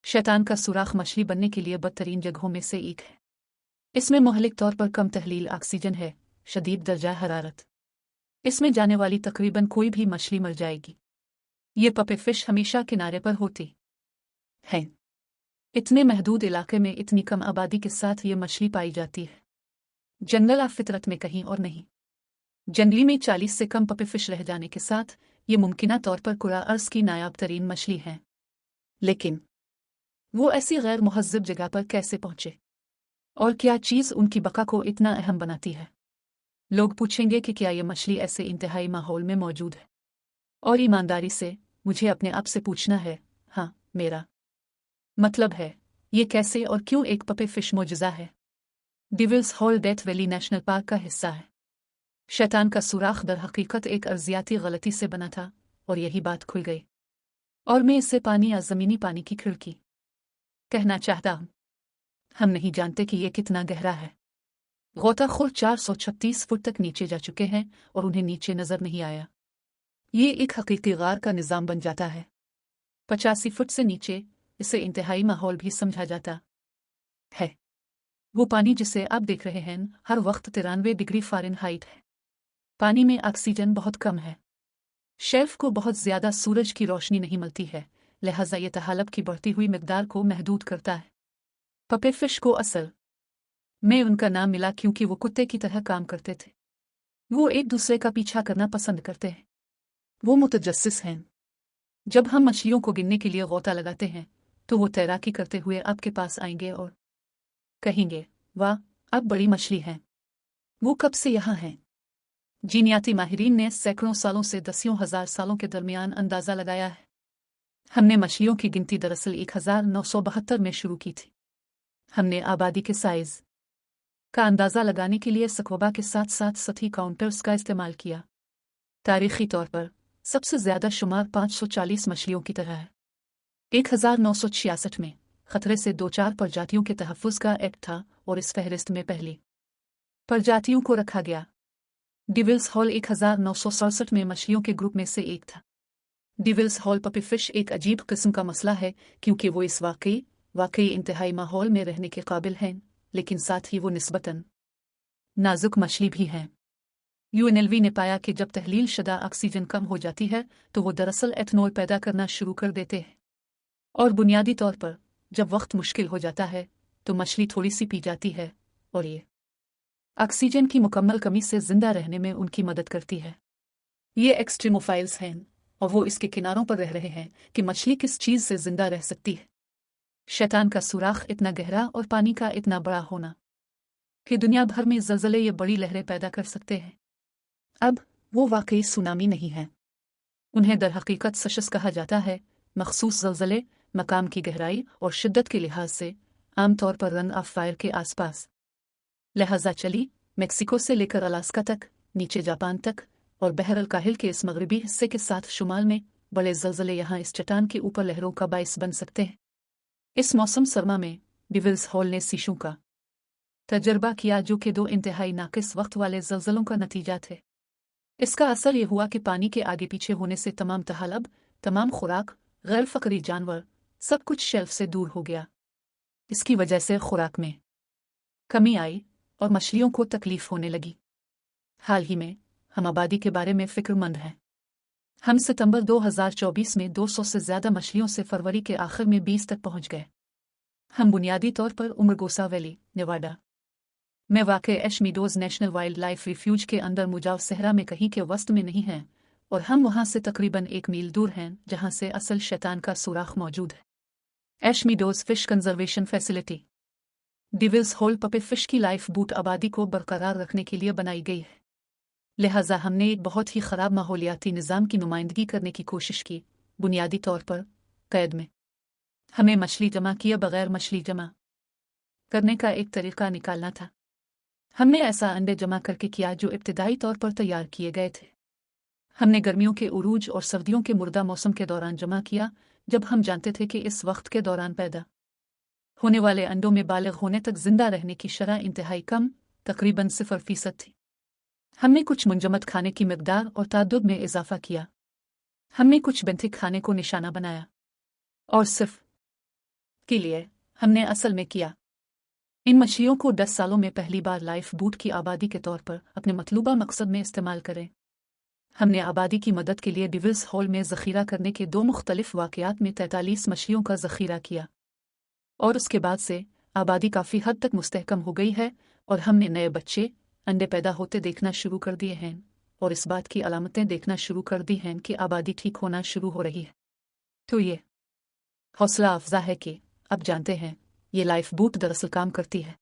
शैतान का सुराख मछली बनने के लिए बदतरीन जगहों में से एक है। इसमें मौलिक तौर पर कम तहलील ऑक्सीजन है, शदीद दर्जा हरारत। इसमें जाने वाली तकरीबन कोई भी मछली मर जाएगी। ये पपे फिश हमेशा किनारे पर होती हैं। इतने महदूद इलाके में इतनी कम आबादी के साथ ये मछली पाई जाती है। जंगल या फितरत में कहीं और नहीं। जंगली में 40 से कम पपे फिश रह जाने के साथ ये मुमकिना तौर पर कुरान अर्ज़ की नायाब तरीन मछली है। लेकिन वो ऐसी गैर मुहज़्ज़ब जगह पर कैसे पहुंचे और क्या चीज़ उनकी बका को इतना अहम बनाती है? लोग पूछेंगे कि क्या ये मछली ऐसे इंतहाई माहौल में मौजूद है? और ईमानदारी से मुझे अपने आप से पूछना है, हाँ, मेरा मतलब है, ये कैसे और क्यों एक पपे फिश मोजज़ा है? Devils Hole Death Valley National Park का हिस्सा है। शैतान का सुराख दर हकीकत एक अर्जियाती गलती से बना था और यही बात खुल गई। और मैं इससे पानी या ज़मीनी पानी की खिड़की कहना चाहता हूँ। हम नहीं जानते कि यह कितना गहरा है। गोताखोर 436 फुट तक नीचे जा चुके हैं और उन्हें नीचे नजर नहीं आया। ये एक हकीकी गार का निज़ाम बन जाता है। 85 फुट से नीचे इसे इंतहाई माहौल भी समझा जाता है। वो पानी जिसे आप देख रहे हैं हर वक्त 93 डिग्री फ़ारेनहाइट है। पानी में ऑक्सीजन बहुत कम है। शेल्फ को बहुत ज्यादा सूरज की रोशनी नहीं मिलती है, लिहाजा ये तहालब की बढ़ती हुई मिकदार को महदूद करता है। पपे फिश को असल में उनका नाम मिला क्योंकि वो कुत्ते की तरह काम करते थे। वो एक दूसरे का पीछा करना पसंद करते हैं। वो मुतजस्सिस हैं। जब हम मछलियों को गिनने के लिए गोता लगाते हैं तो वो तैराकी करते हुए आपके पास आएंगे और कहेंगे, वाह, अब बड़ी मछली है। वो कब से यहाँ हैं? जीनियाती माहिरीन ने सैकड़ों सालों से दसियों हजार सालों के दरमियान अंदाजा लगाया है। हमने मछलियों की गिनती दरअसल 1972 में शुरू की थी। हमने आबादी के साइज का अंदाजा लगाने के लिए सकवबा के साथ साथ सतही काउंटर्स का इस्तेमाल किया। तारीखी तौर पर सबसे ज्यादा शुमार 540 मछलियों की तरह है। 1966 में खतरे से 2-4 प्रजातियों के तहफ़्फ़ुज़ का एक्ट था और इस फहरिस्त में पहली प्रजातियों को रखा गया। डिविल्स हॉल 1967 में मछलियों के ग्रुप में से एक था। डिविल्स हॉल पपी फिश एक अजीब किस्म का मसला है क्योंकि वो इस वाकई इंतहाई माहौल में रहने के काबिल हैं, लेकिन साथ ही वो निस्बतन नाजुक मछली भी हैं। यूएनएलवी ने पाया कि जब तहलील शुदा ऑक्सीजन कम हो जाती है तो वो दरअसल एथनॉल पैदा करना शुरू कर देते हैं। और बुनियादी तौर पर जब वक्त मुश्किल हो जाता है तो मछली थोड़ी सी पी जाती है और ये ऑक्सीजन की मुकम्मल कमी से जिंदा रहने में उनकी मदद करती है। ये एक्सट्रीमोफाइल्स हैं और वो इसके किनारों पर रह रहे हैं कि मछली किस चीज़ से जिंदा रह सकती है। शैतान का सुराख इतना गहरा और पानी का इतना बड़ा होना कि दुनिया भर में ज़लज़ले ये बड़ी लहरें पैदा कर सकते हैं। अब वो वाकई सुनामी नहीं है। उन्हें दरहकीकत सशस कहा जाता है। मखसूस ज़लज़ले मकाम की गहराई और शिद्दत के लिहाज से आमतौर पर रन ऑफ फायर के आसपास, लिहाजा चली मेक्सिको से लेकर अलास्का तक, नीचे जापान तक और बहर अल काहिल के इस मगरबी हिस्से के साथ शुमाल में बड़े ज़लज़ले यहाँ इस चट्टान के ऊपर लहरों का बाइस बन सकते हैं। इस मौसम सरमा में डिविल्स हॉल ने सीशों का तजर्बा किया जो कि 2 इंतहाई नाकिस वक्त वाले ज़लज़लों का नतीजा थे। इसका असर यह हुआ कि पानी के आगे पीछे होने से तमाम तहालब, तमाम खुराक, गैर फ़करी जानवर, सब कुछ शेल्फ से दूर हो गया। इसकी वजह से खुराक में कमी आई और मछलियों को तकलीफ होने लगी। हाल ही में हम आबादी के बारे में फ़िक्रमंद हैं। हम सितंबर 2024 में 200 से ज़्यादा मछलियों से फरवरी के आखिर में 20 तक पहुंच गए। हम बुनियादी तौर पर उम्रगोसा वैली, नेवाडा में वाक़ एशमीडोज़ नेशनल वाइल्ड लाइफ रिफ्यूज के अंदर मुजाव सहरा में कहीं के वस्त में नहीं हैं और हम वहां से तकरीबन 1 मील दूर हैं जहां से असल शैतान का सुराख मौजूद है। Ash Meadows fish conservation facility Devils Hole pupfish की लाइफ बूट आबादी को बरकरार रखने के लिए बनाई गई है। लिहाजा हमने एक बहुत ही ख़राब माहौलियाती निज़ाम की नुमाइंदगी करने की कोशिश की। बुनियादी तौर पर कैद में हमें मछली जमा किए बगैर मछली जमा करने का एक तरीका निकालना था। हमने ऐसा अंडे जमा करके किया जो इब्तिदाई तौर पर तैयार किए गए थे। हमने गर्मियों के उरूज और सर्दियों के मुर्दा मौसम के दौरान जमा किया जब हम जानते थे कि इस वक्त के दौरान पैदा होने वाले अंडों में बालिग होने तक जिंदा रहने की शरह इंतहाई कम, तकरीबन 0% थी। हमने कुछ मुंजमद खाने की मिकदार और ताद्दुद में इजाफा किया। हमने कुछ बेंथिक खाने को निशाना बनाया और सिर्फ के लिए हमने असल में किया। इन मछलियों को 10 सालों में पहली बार लाइफ बूट की आबादी के तौर पर अपने मतलूबा मकसद में इस्तेमाल करें। हमने आबादी की मदद के लिए डिविल्स हॉल में ज़ख़ीरा करने के 2 मुख्तलिफ वाक़यात में 43 मछलियों का ज़ख़ीरा किया, और उसके बाद से आबादी काफ़ी हद तक मुस्तहकम हो गई है और हमने नए बच्चे अंडे पैदा होते देखना शुरू कर दिए हैं और इस बात की अलामतें देखना शुरू कर दी हैं कि आबादी ठीक होना शुरू हो रही है। तो ये हौसला अफजा है कि अब जानते हैं ये लाइफ बूट दरअसल काम करती है।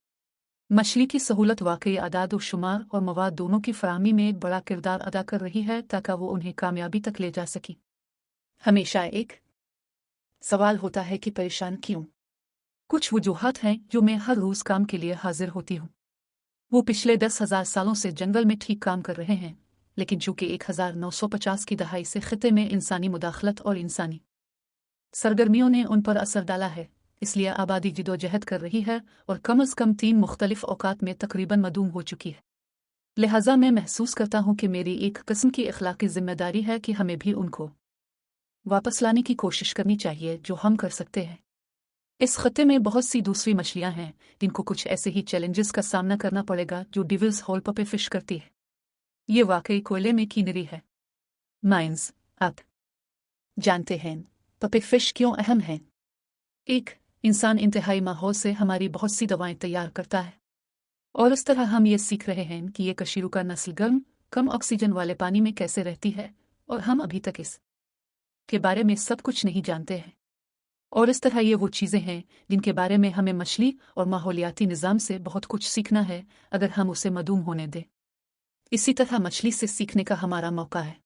मछली की सहूलत वाकई आदाद व शुमार और मवाद दोनों की फराहमी में एक बड़ा किरदार अदा कर रही है ताकि वो उन्हें कामयाबी तक ले जा सकी। हमेशा एक सवाल होता है कि परेशान क्यों? कुछ वजूहात हैं जो मैं हर रोज़ काम के लिए हाजिर होती हूँ। वो पिछले 10,000 सालों से जंगल में ठीक काम कर रहे हैं, लेकिन चूंकि 1950 की दहाई से खिते में इंसानी मुदाखलत और इंसानी सरगर्मियों ने उन पर असर डाला है, इसलिए आबादी जिदोजहद कर रही है और कम अज़ कम 3 मुख्तलिफ औकात में तकरीबन मदूम हो चुकी है। लिहाजा मैं महसूस करता हूँ कि मेरी एक किस्म की इखलाकी जिम्मेदारी है कि हमें भी उनको वापस लाने की कोशिश करनी चाहिए जो हम कर सकते हैं। इस खत्ते में बहुत सी दूसरी मछलियाँ हैं जिनको कुछ ऐसे ही चैलेंजेस का सामना करना पड़ेगा जो डिविल्स हॉल पपे फिश करती है। ये वाकई कोयले में कीनरी है। माइंस, आप जानते हैं पपे फिश क्यों अहम हैं? एक इंसान इंतहाई माहौल से हमारी बहुत सी दवाएं तैयार करता है, और इस तरह हम ये सीख रहे हैं कि ये कशीरू का नस्ल गर्म कम ऑक्सीजन वाले पानी में कैसे रहती है, और हम अभी तक इस के बारे में सब कुछ नहीं जानते हैं। और इस तरह ये वो चीज़ें हैं जिनके बारे में हमें मछली और माहौलियाती निज़ाम से बहुत कुछ सीखना है अगर हम उसे मदूम होने दें। इसी तरह मछली से सीखने का हमारा मौका है।